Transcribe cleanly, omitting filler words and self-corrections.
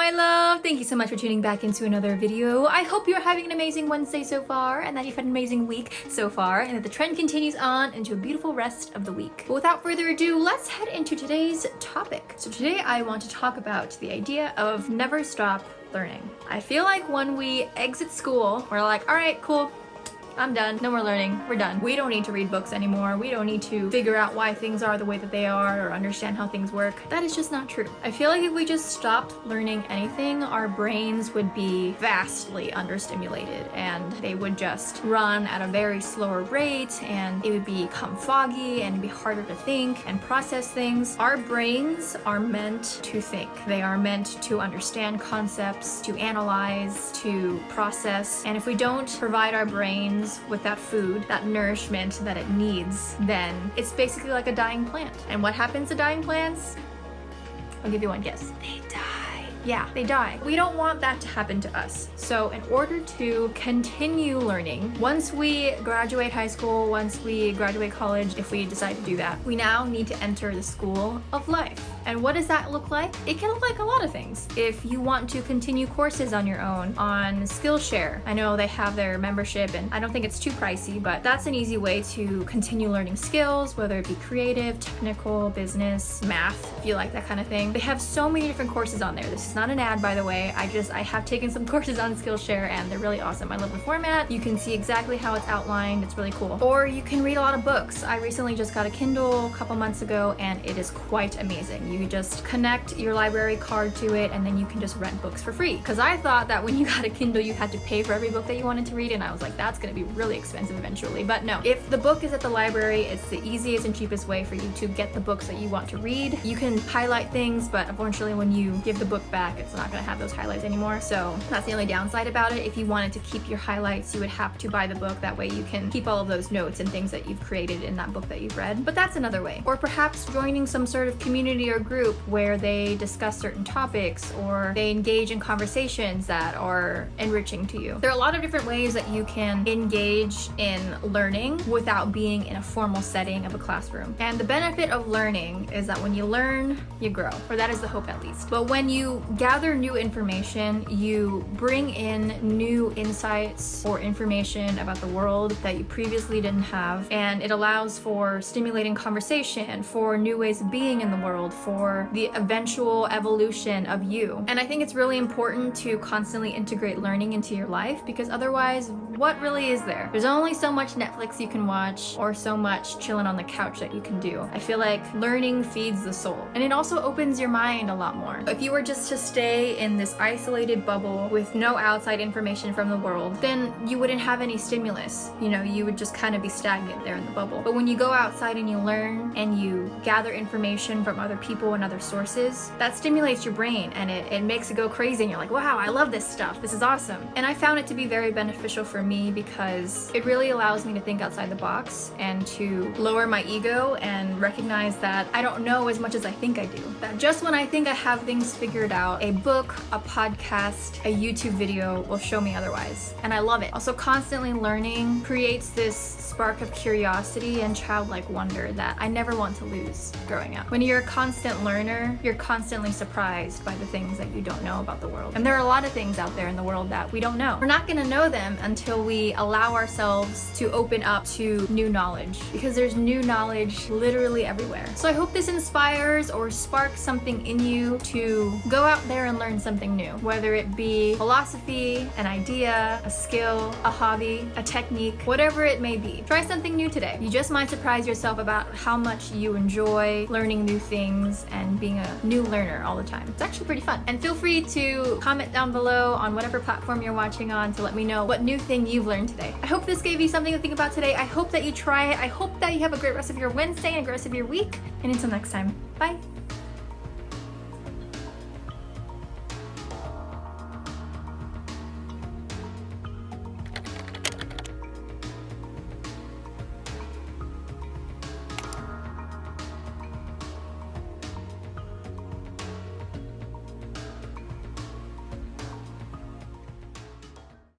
my love! Thank you so much for tuning back into another video. I hope you're having an amazing Wednesday so far and that you've had an amazing week so far and that the trend continues on into a beautiful rest of the week. But without further ado, let's head into today's topic. So today I want to talk about the idea of never stop learning. I feel like when we exit school, we're like, all right, cool. I'm done. No more learning. We're done. We don't need to read books anymore. We don't need to figure out why things are the way that they are or understand how things work. That is just not true. I feel like if we just stopped learning anything, our brains would be vastly understimulated and they would just run at a very slower rate and it would become foggy and it'd be harder to think and process things. Our brains are meant to think. They are meant to understand concepts, to analyze, to process. And if we don't provide our brains with that food, that nourishment that it needs, then it's basically like a dying plant. And what happens to dying plants? I'll give you one guess. They die. Yeah, they die. We don't want that to happen to us. So in order to continue learning, once we graduate high school, once we graduate college, if we decide to do that, we now need to enter the school of life. And what does that look like? It can look like a lot of things. If you want to continue courses on your own on Skillshare, I know they have their membership and I don't think it's too pricey, but that's an easy way to continue learning skills, whether it be creative, technical, business, math, if you like that kind of thing. They have so many different courses on there. This is not an ad, by the way. I have taken some courses on Skillshare and they're really awesome. I love the format. You can see exactly how it's outlined. It's really cool. Or you can read a lot of books. I recently just got a Kindle a couple months ago and it is quite amazing. You just connect your library card to it and then you can just rent books for free. Because I thought that when you got a Kindle you had to pay for every book that you wanted to read and I was like, that's gonna be really expensive eventually. But no, if the book is at the library, it's the easiest and cheapest way for you to get the books that you want to read. You can highlight things, but unfortunately when you give the book back, it's not gonna have those highlights anymore. So that's the only downside about it. If you wanted to keep your highlights, you would have to buy the book. That way you can keep all of those notes and things that you've created in that book that you've read. But that's another way. Or perhaps joining some sort of community or group where they discuss certain topics or they engage in conversations that are enriching to you. There are a lot of different ways that you can engage in learning without being in a formal setting of a classroom. And the benefit of learning is that when you learn, you grow, or that is the hope at least. But when you gather new information, you bring in new insights or information about the world that you previously didn't have, and it allows for stimulating conversation, for new ways of being in the world, for the eventual evolution of you. And I think it's really important to constantly integrate learning into your life because otherwise, what really is there? There's only so much Netflix you can watch or so much chilling on the couch that you can do. I feel like learning feeds the soul and it also opens your mind a lot more. If you were just to stay in this isolated bubble with no outside information from the world, then you wouldn't have any stimulus. You know, you would just kind of be stagnant there in the bubble. But when you go outside and you learn and you gather information from other people and other sources, that stimulates your brain and it makes it go crazy and you're like, wow, I love this stuff. This is awesome. And I found it to be very beneficial for me because it really allows me to think outside the box and to lower my ego and recognize that I don't know as much as I think I do. That just when I think I have things figured out, a book, a podcast, a YouTube video will show me otherwise. And I love it. Also, constantly learning creates this spark of curiosity and childlike wonder that I never want to lose growing up. When you're a constant learner, you're constantly surprised by the things that you don't know about the world. And there are a lot of things out there in the world that we don't know. We're not gonna know them until we allow ourselves to open up to new knowledge because there's new knowledge literally everywhere. So I hope this inspires or sparks something in you to go out there and learn something new, whether it be philosophy, an idea, a skill, a hobby, a technique, whatever it may be. Try something new today. You just might surprise yourself about how much you enjoy learning new things and being a new learner all the time. It's actually pretty fun. And feel free to comment down below on whatever platform you're watching on to let me know what new thing you've learned today. I hope this gave you something to think about today. I hope that you try it. I hope that you have a great rest of your Wednesday and a great rest of your week. And until next time, bye.